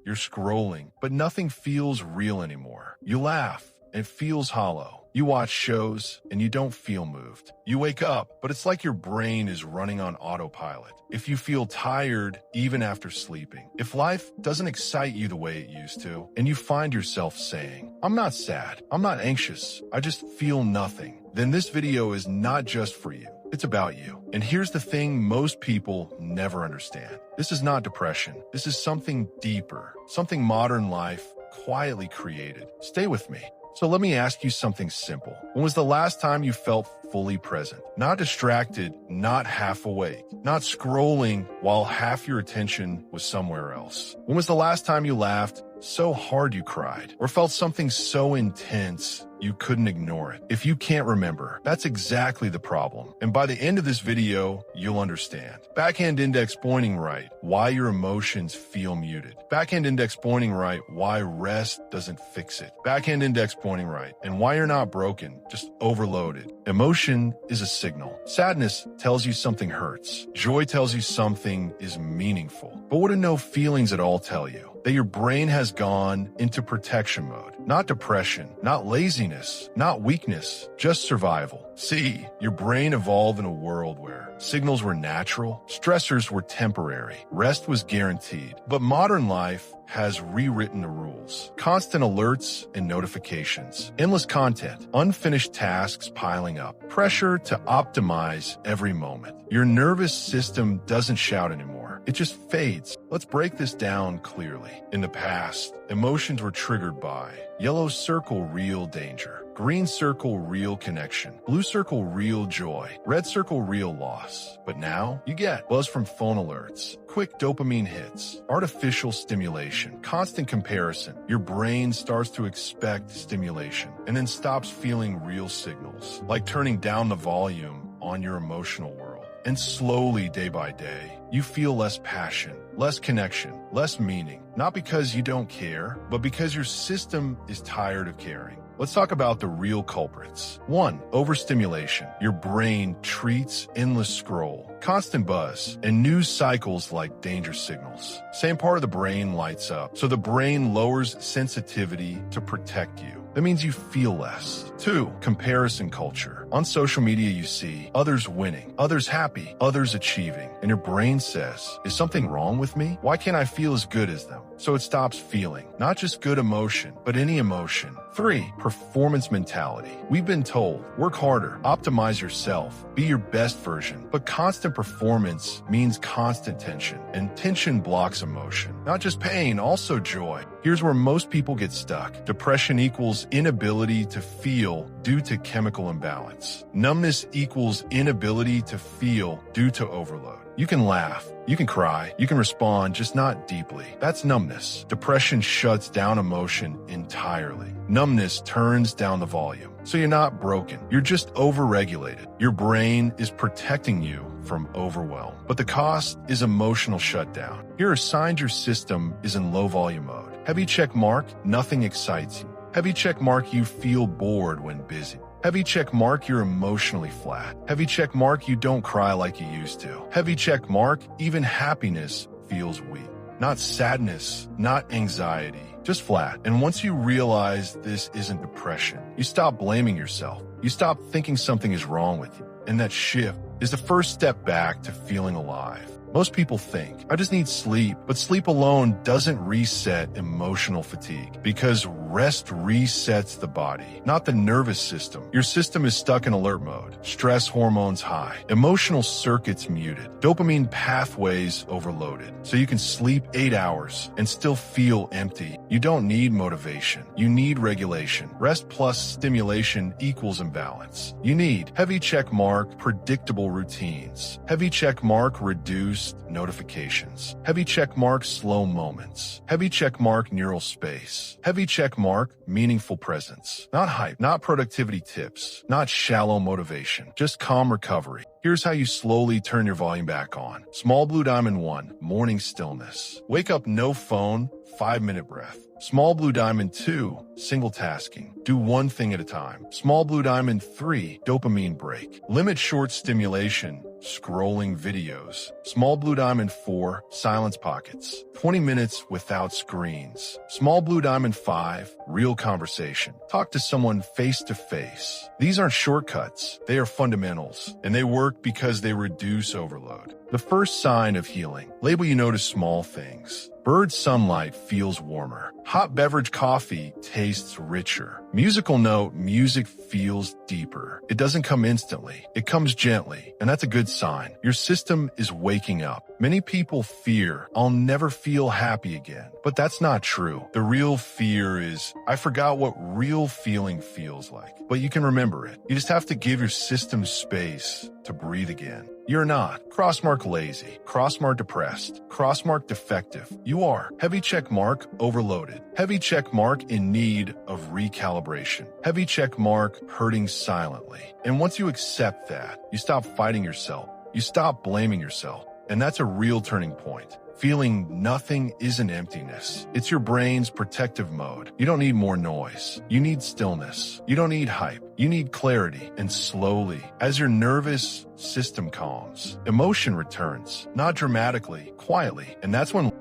You're scrolling, but nothing feels real anymore. You laugh, and it feels hollow. You watch shows, and you don't feel moved. You wake up, but it's like your brain is running on autopilot. If you feel tired, even after sleeping. If life doesn't excite you the way it used to, and you find yourself saying, "I'm not sad, I'm not anxious, I just feel nothing," then this video is not just for you. It's about you. And here's the thing most people never understand. This is not depression. This is something deeper, something modern life quietly created. Stay with me. So let me ask you something simple. When was the last time you felt fully present? Not distracted, not half awake, not scrolling while half your attention was somewhere else. When was the last time you laughed so hard you cried, or felt something so intense you couldn't ignore it? If you can't remember, that's exactly the problem. And by the end of this video, you'll understand. Backhand index pointing right, why your emotions feel muted. Backhand index pointing right, why rest doesn't fix it. Backhand index pointing right, and why you're not broken, just overloaded. Emotion is a signal. Sadness tells you something hurts. Joy tells you something is meaningful. But what do no feelings at all tell you? That your brain has gone into protection mode. Not depression, not laziness, not weakness, just survival. See, your brain evolved in a world where signals were natural, stressors were temporary, rest was guaranteed. But modern life has rewritten the rules. Constant alerts and notifications, endless content, unfinished tasks piling up, pressure to optimize every moment. Your nervous system doesn't shout anymore. It just fades. Let's break this down clearly. In the past, emotions were triggered by yellow circle, real danger; green circle, real connection; blue circle, real joy; red circle, real loss. But now you get buzz from phone alerts, quick dopamine hits, artificial stimulation, constant comparison. Your brain starts to expect stimulation and then stops feeling real signals, like turning down the volume on your emotional world. And slowly, day by day, you feel less passion, less connection, less meaning. Not because you don't care, but because your system is tired of caring. Let's talk about the real culprits. 1. Overstimulation. Your brain treats endless scroll, constant buzz, and news cycles like danger signals. Same part of the brain lights up, so the brain lowers sensitivity to protect you. That means you feel less. 2. Comparison culture. On social media, you see others winning, others happy, others achieving, and your brain says, "Is something wrong with me? Why can't I feel as good as them?" So it stops feeling, not just good emotion, but any emotion. 3. Performance mentality. We've been told, work harder, optimize yourself, be your best version. But constant performance means constant tension, and tension blocks emotion. Not just pain, also joy. Here's where most people get stuck. Depression equals inability to feel due to chemical imbalance. Numbness equals inability to feel due to overload. You can laugh, you can cry, you can respond, just not deeply. That's numbness. Depression shuts down emotion entirely. Numbness turns down the volume. So you're not broken, you're just overregulated. Your brain is protecting you from overwhelm. But the cost is emotional shutdown. Here are signs your system is in low volume mode. Heavy check mark, nothing excites you. Heavy check mark, you feel bored when busy. Heavy check mark, you're emotionally flat. Heavy check mark, you don't cry like you used to. Heavy check mark, even happiness feels weak. Not sadness, not anxiety, just flat. And once you realize this isn't depression, you stop blaming yourself. You stop thinking something is wrong with you. And that shift is the first step back to feeling alive. Most people think, I just need sleep, but sleep alone doesn't reset emotional fatigue because rest resets the body, not the nervous system. Your system is stuck in alert mode, stress hormones high, emotional circuits muted, dopamine pathways overloaded. So you can sleep 8 hours and still feel empty. You don't need motivation. You need regulation. Rest plus stimulation equals imbalance. You need heavy check mark, predictable routines. Heavy check mark, reduced notifications. Heavy check mark, slow moments. Heavy check mark, neural space. Heavy check mark, meaningful presence. Not hype, not productivity tips, not shallow motivation, just calm recovery. Here's how you slowly turn your volume back on. Small blue diamond 1, morning stillness. Wake up, no phone, 5-minute breath. Small blue diamond 2, single tasking. Do one thing at a time. Small blue diamond 3, dopamine break. Limit short stimulation, scrolling videos. Small blue diamond 4, silence pockets. 20 minutes without screens. Small blue diamond 5, real conversation. Talk to someone face to face. These aren't shortcuts, they are fundamentals, and they work because they reduce overload. The first sign of healing. Label you notice small things. Bird sunlight feels warmer. Hot beverage coffee tastes richer. Musical note, music feels deeper. It doesn't come instantly. It comes gently, and that's a good sign. Your system is waking up. Many people fear, I'll never feel happy again. But that's not true. The real fear is, I forgot what real feeling feels like. But you can remember it. You just have to give your system space to breathe again. You're not. Crossmark lazy. Crossmark depressed. Crossmark defective. You are. Heavy check mark overloaded. Heavy check mark in need of recalibration. Heavy check mark hurting silently. And once you accept that, you stop fighting yourself. You stop blaming yourself. And that's a real turning point. Feeling nothing isn't emptiness. It's your brain's protective mode. You don't need more noise. You need stillness. You don't need hype. You need clarity. And slowly, as your nervous system calms, emotion returns, not dramatically, quietly. And that's when